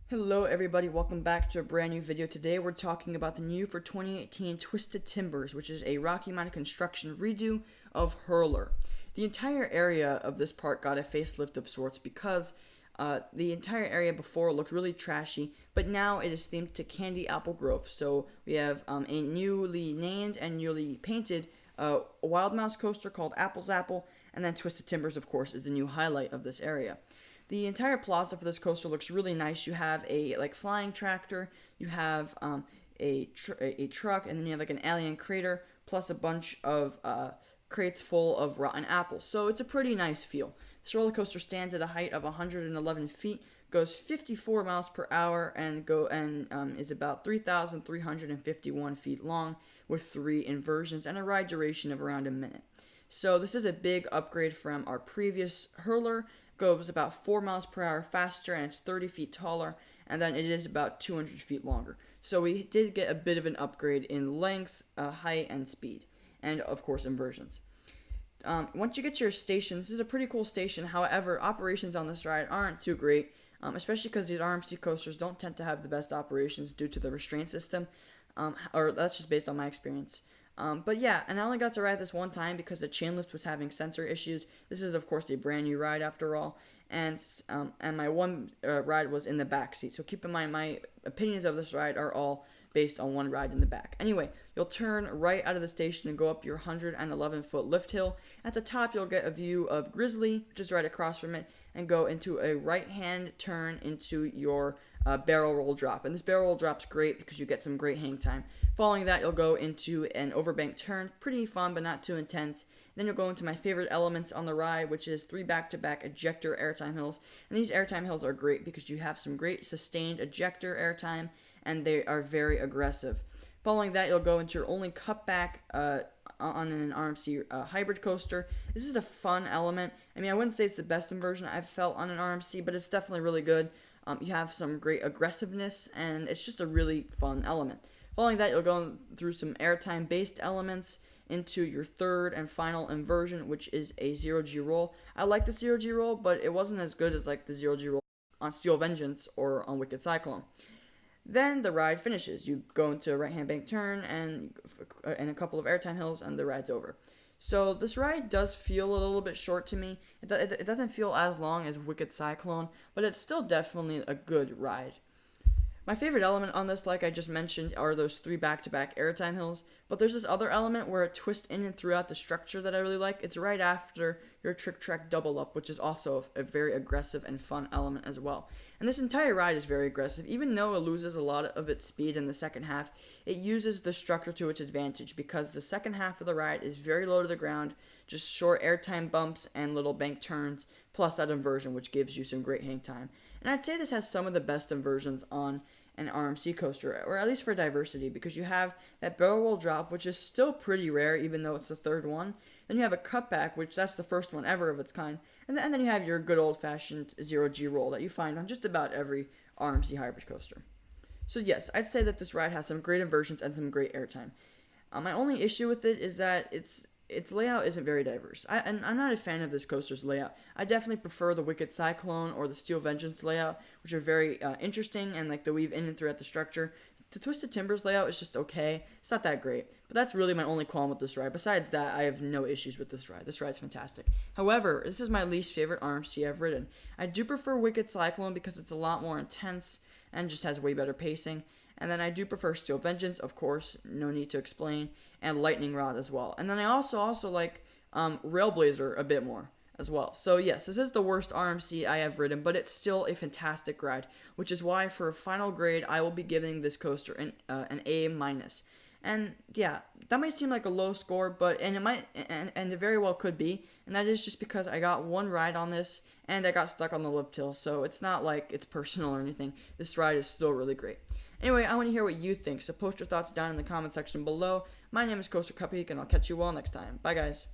Hello everybody, welcome back to a brand new video. Today we're talking about the new for 2018 Twisted Timbers, which is a Rocky Mountain construction redo of Hurler. The entire area of this park got a facelift of sorts because the entire area before looked really trashy, but now it is themed to Candy Apple Grove. So we have a newly named and newly painted Wild Mouse coaster called Apple's Apple, and then Twisted Timbers, of course, is the new highlight of this area. The entire plaza for this coaster looks really nice. You have a flying tractor, you have a truck, and then you have an alien crater, plus a bunch of crates full of rotten apples. So it's a pretty nice feel. This roller coaster stands at a height of 111 feet, goes 54 miles per hour, and is about 3,351 feet long, with 3 inversions and a ride duration of around a minute. So this is a big upgrade from our previous Hurler. Goes about 4 miles per hour faster, and it's 30 feet taller, and then it is about 200 feet longer. So we did get a bit of an upgrade in length, height, and speed, and of course inversions. Once you get to your station, this is a pretty cool station. However, operations on this ride aren't too great, especially because these RMC coasters don't tend to have the best operations due to the restraint system, or that's just based on my experience. But yeah, and I only got to ride this one time because the chain lift was having sensor issues. This is, of course, a brand new ride after all, and my one ride was in the back seat. So keep in mind, my opinions of this ride are all based on one ride in the back. Anyway, you'll turn right out of the station and go up your 111-foot lift hill. At the top, you'll get a view of Grizzly, which is right across from it, and go into a right-hand turn into your barrel roll drop. And this barrel roll drop's great because you get some great hang time. Following that, you'll go into an overbank turn, pretty fun but not too intense. Then you'll go into my favorite elements on the ride, which is 3 back-to-back ejector airtime hills. And these airtime hills are great because you have some great sustained ejector airtime, and they are very aggressive. Following that, you'll go into your only cutback on an RMC hybrid coaster. This is a fun element. I mean, I wouldn't say it's the best inversion I've felt on an RMC, but it's definitely really good. You have some great aggressiveness, and it's just a really fun element. Following that, you'll go through some airtime-based elements into your third and final inversion, which is a 0G roll. I like the 0G roll, but it wasn't as good as the 0G roll on Steel Vengeance or on Wicked Cyclone. Then the ride finishes. You go into a right-hand bank turn and a couple of airtime hills, and the ride's over. So this ride does feel a little bit short to me. It doesn't feel as long as Wicked Cyclone, but it's still definitely a good ride. My favorite element on this, like I just mentioned, are those 3 back-to-back airtime hills, but there's this other element where it twists in and throughout the structure that I really like. It's right after your Trick Track Double Up, which is also a very aggressive and fun element as well. And this entire ride is very aggressive. Even though it loses a lot of its speed in the second half, it uses the structure to its advantage because the second half of the ride is very low to the ground, just short airtime bumps and little bank turns, plus that inversion, which gives you some great hang time. And I'd say this has some of the best inversions on an RMC coaster, or at least for diversity, because you have that barrel roll drop, which is still pretty rare, even though it's the third one. Then you have a cutback, which that's the first one ever of its kind. And then you have your good old-fashioned 0G roll that you find on just about every RMC hybrid coaster. So yes, I'd say that this ride has some great inversions and some great airtime. My only issue with it is that its layout isn't very diverse. And I'm not a fan of this coaster's layout. I definitely prefer the Wicked Cyclone or the Steel Vengeance layout, which are very interesting and they weave in and throughout the structure. The Twisted Timbers layout is just okay. It's not that great. But that's really my only qualm with this ride. Besides that, I have no issues with this ride. This ride's fantastic. However, this is my least favorite RMC I've ridden. I do prefer Wicked Cyclone because it's a lot more intense and just has way better pacing. And then I do prefer Steel Vengeance, of course, no need to explain, and Lightning Rod as well. And then I also like Railblazer a bit more as well. So yes, this is the worst RMC I have ridden, but it's still a fantastic ride, which is why for a final grade, I will be giving this coaster an A-. And yeah, that might seem like a low score, but it very well could be, and that is just because I got one ride on this, and I got stuck on the lift hill, so it's not like it's personal or anything. This ride is still really great. Anyway, I want to hear what you think, so post your thoughts down in the comment section below. My name is Coaster Cupcake, and I'll catch you all next time. Bye, guys.